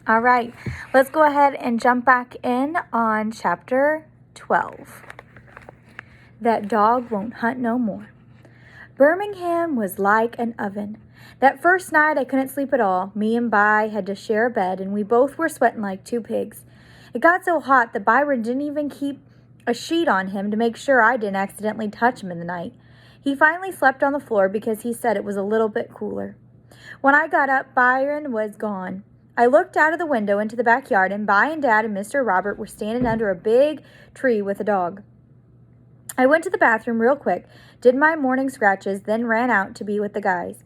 All right, let's go ahead and jump back in on chapter 12. That dog won't hunt no more. Birmingham was like an oven. That first night I couldn't sleep at all. Me and Vi had to share a bed, and we both were sweating like two pigs. It got so hot that Byron didn't even keep a sheet on him to make sure I didn't accidentally touch him in the night. He finally slept on the floor because he said it was a little bit cooler. When I got up, Byron was gone. I looked out of the window into the backyard, and Vi and Dad and Mr. Robert were standing under a big tree with a dog. I went to the bathroom real quick, did my morning scratches, then ran out to be with the guys.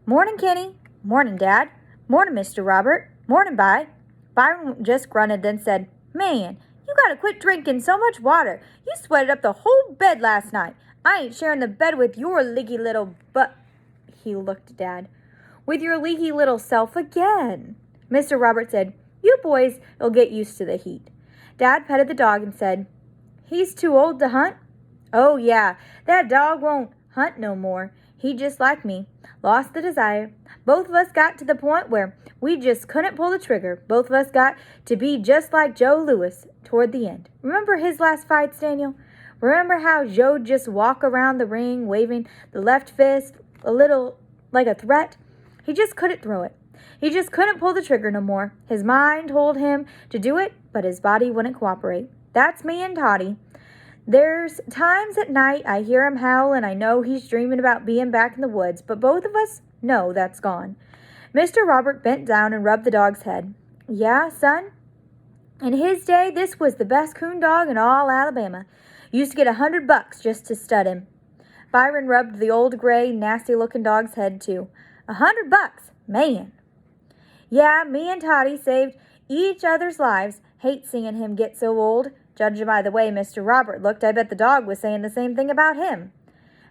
"Morning, Kenny." "Morning, Dad." "Morning, Mr. Robert." "Morning, Vi." Byron just grunted, then said, "Man, you gotta quit drinking so much water. You sweated up the whole bed last night. I ain't sharing the bed with your leaky little butt." He looked at Dad. "With your leaky little self again." Mr. Robert said, "You boys will get used to the heat." Dad petted the dog and said, "He's too old to hunt?" "Oh, yeah, that dog won't hunt no more. He just like me. Lost the desire. Both of us got to the point where we just couldn't pull the trigger. Both of us got to be just like Joe Louis toward the end. Remember his last fights, Daniel? Remember how Joe'd just walk around the ring waving the left fist a little like a threat? He just couldn't throw it. He just couldn't pull the trigger no more. His mind told him to do it, but his body wouldn't cooperate. That's me and Toddy. There's times at night I hear him howl and I know he's dreaming about being back in the woods, but both of us know that's gone." Mr. Robert bent down and rubbed the dog's head. "Yeah, son? In his day, this was the best coon dog in all Alabama. Used to get $100 just to stud him." Byron rubbed the old gray, nasty-looking dog's head, too. $100? Man! "Yeah, me and Toddy saved each other's lives. Hate seeing him get so old. Judging by the way Mr. Robert looked, I bet the dog was saying the same thing about him."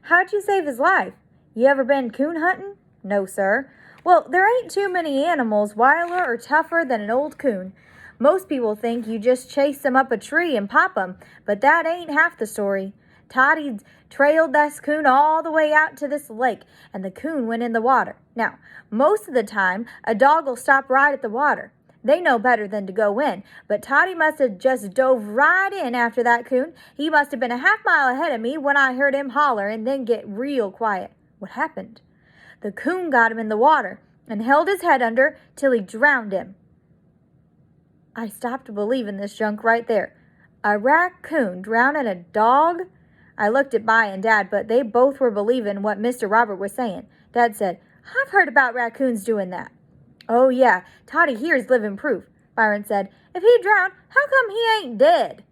"How'd you save his life? You ever been coon hunting?" "No, sir." "Well, there ain't too many animals wilder or tougher than an old coon. Most people think you just chase them up a tree and pop 'em, but that ain't half the story. Toddy trailed this coon all the way out to this lake, and the coon went in the water. Now, most of the time, a dog'll stop right at the water. They know better than to go in, but Toddy must have just dove right in after that coon. He must have been a half-mile ahead of me when I heard him holler and then get real quiet." "What happened?" "The coon got him in the water and held his head under till he drowned him." I stopped believing this junk right there. A raccoon drowning a dog? I looked at Vi and Dad, but they both were believing what Mr. Robert was saying. Dad said, "I've heard about raccoons doing that." "Oh, yeah, Toddy here's living proof," Byron said. "If he drowned, how come he ain't dead?"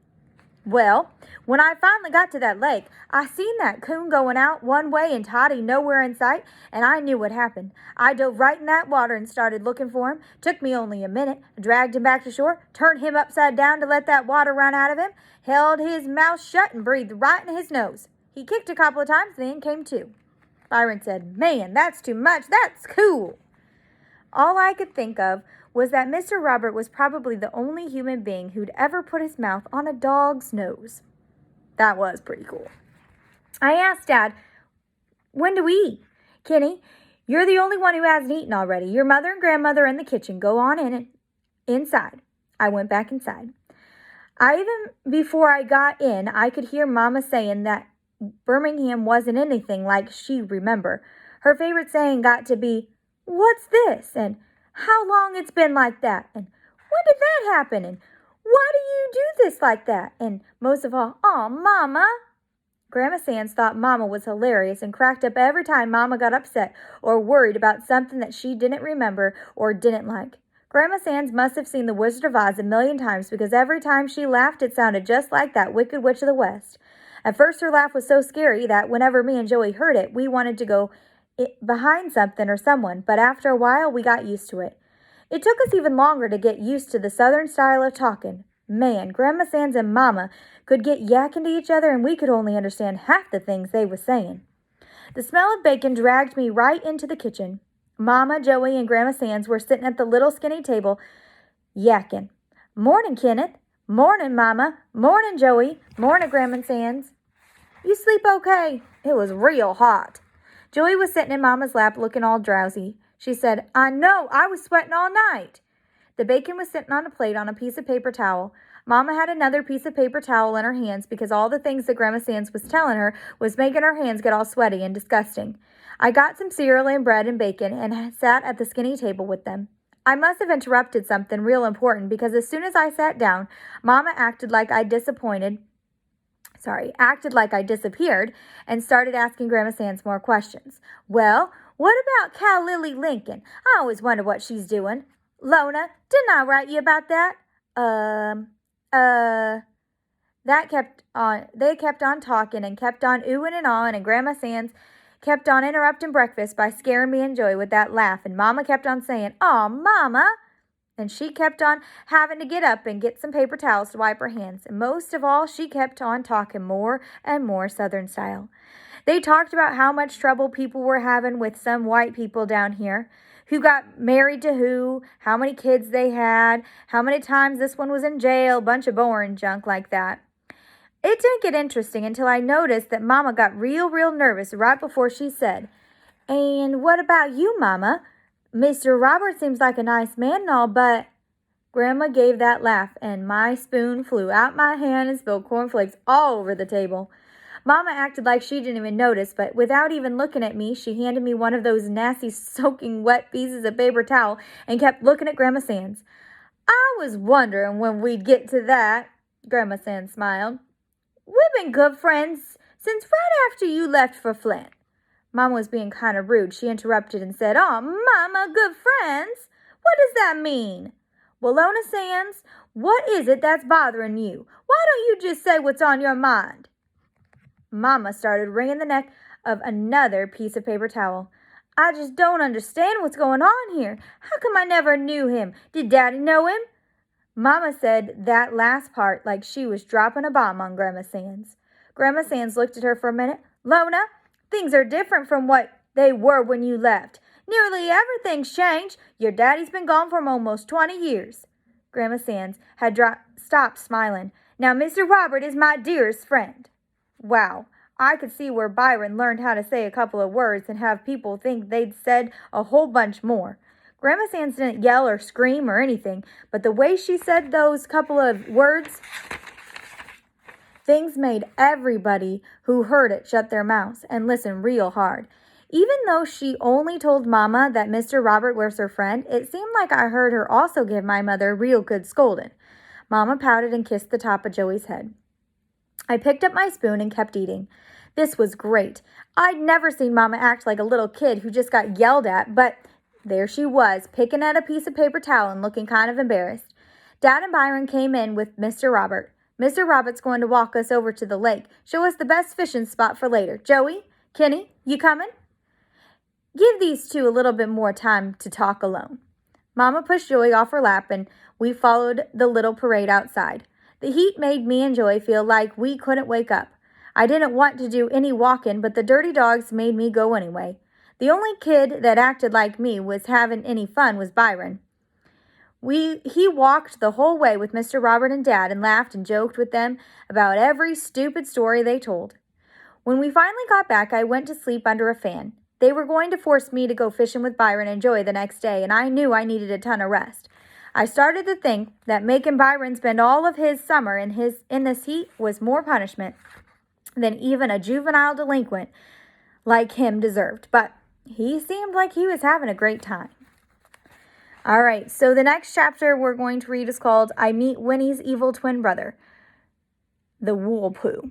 "Well, when I finally got to that lake, I seen that coon going out one way and Toddy nowhere in sight, and I knew what happened. I dove right in that water and started looking for him. Took me only a minute. Dragged him back to shore, turned him upside down to let that water run out of him, held his mouth shut and breathed right in his nose. He kicked a couple of times, then came to." Byron said, "Man, that's too much. That's cool." All I could think of was that Mr. Robert was probably the only human being who'd ever put his mouth on a dog's nose. That was pretty cool. I asked Dad, "When do we eat?" "Kenny, you're the only one who hasn't eaten already. Your mother and grandmother are in the kitchen. Go on inside." I went back inside. Even before I got in, I could hear Mama saying that Birmingham wasn't anything like she'd remember. Her favorite saying got to be, "What's this?" and "How long it's been like that?" and "When did that happen?" and "Why do you do this like that?" and most of all, "Aw, Mama." Grandma Sands thought Mama was hilarious and cracked up every time Mama got upset or worried about something that she didn't remember or didn't like. Grandma Sands must have seen The Wizard of Oz a million times because every time she laughed it sounded just like that Wicked Witch of the West. At first her laugh was so scary that whenever me and Joey heard it, we wanted to go behind something or someone, but after a while we got used to it. It took us even longer to get used to the southern style of talking. Man, Grandma Sands and Mama could get yakking to each other and we could only understand half the things they was saying. The smell of bacon dragged me right into the kitchen. Mama, Joey, and Grandma Sands were sitting at the little skinny table yakking. "Morning, Kenneth." "Morning, Mama." "Morning, Joey." "Morning, Grandma Sands." "You sleep okay?" It was real hot. Joey was sitting in Mama's lap looking all drowsy. She said, "I know, I was sweating all night." The bacon was sitting on a plate on a piece of paper towel. Mama had another piece of paper towel in her hands because all the things that Grandma Sands was telling her was making her hands get all sweaty and disgusting. I got some cereal and bread and bacon and sat at the skinny table with them. I must have interrupted something real important because as soon as I sat down, Mama acted like I disappeared and started asking Grandma Sands more questions. Well, what about Cal Lily Lincoln? I always wonder what she's doing. Lona, didn't I write you about that? They kept on talking and kept on oohing and awing, and Grandma Sands kept on interrupting breakfast by scaring me and Joey with that laugh, and Mama kept on saying, "Aw, Mama!" And she kept on having to get up and get some paper towels to wipe her hands. And most of all, she kept on talking more and more Southern style. They talked about how much trouble people were having with some white people down here. Who got married to who, how many kids they had, how many times this one was in jail, bunch of boring junk like that. It didn't get interesting until I noticed that Mama got real nervous right before she said, "And what about you, Mama? Mr. Robert seems like a nice man and all, but..." Grandma gave that laugh, and my spoon flew out my hand and spilled cornflakes all over the table. Mama acted like she didn't even notice, but without even looking at me, she handed me one of those nasty, soaking wet pieces of paper towel and kept looking at Grandma Sands. "I was wondering when we'd get to that," Grandma Sands smiled. "We've been good friends since right after you left for Flint." Mama was being kind of rude. She interrupted and said, "Oh, Mama, good friends? What does that mean?" "Well, Lona Sands, what is it that's bothering you? Why don't you just say what's on your mind?" Mama started wringing the neck of another piece of paper towel. "I just don't understand what's going on here. How come I never knew him? Did Daddy know him?" Mama said that last part like she was dropping a bomb on Grandma Sands. Grandma Sands looked at her for a minute. "Lona, things are different from what they were when you left. Nearly everything's changed. Your daddy's been gone for almost 20 years. Grandma Sands had stopped smiling. "Now, Mr. Robert is my dearest friend." Wow, I could see where Byron learned how to say a couple of words and have people think they'd said a whole bunch more. Grandma Sands didn't yell or scream or anything, but the way she said those couple of words, things made everybody who heard it shut their mouths and listen real hard. Even though she only told Mama that Mr. Robert was her friend, it seemed like I heard her also give my mother a real good scolding. Mama pouted and kissed the top of Joey's head. I picked up my spoon and kept eating. This was great. I'd never seen Mama act like a little kid who just got yelled at, but there she was, picking at a piece of paper towel and looking kind of embarrassed. Dad and Byron came in with Mr. Robert. "Mr. Robert's going to walk us over to the lake, show us the best fishing spot for later. Joey, Kenny, you coming? Give these two a little bit more time to talk alone." Mama pushed Joey off her lap, and we followed the little parade outside. The heat made me and Joey feel like we couldn't wake up. I didn't want to do any walking, but the dirty dogs made me go anyway. The only kid that acted like me was having any fun was Byron. He walked the whole way with Mr. Robert and Dad and laughed and joked with them about every stupid story they told. When we finally got back, I went to sleep under a fan. They were going to force me to go fishing with Byron and Joey the next day, and I knew I needed a ton of rest. I started to think that making Byron spend all of his summer in this heat was more punishment than even a juvenile delinquent like him deserved. But he seemed like he was having a great time. All right, so the next chapter we're going to read is called "I Meet Winnie's Evil Twin Brother, the Wool Poo."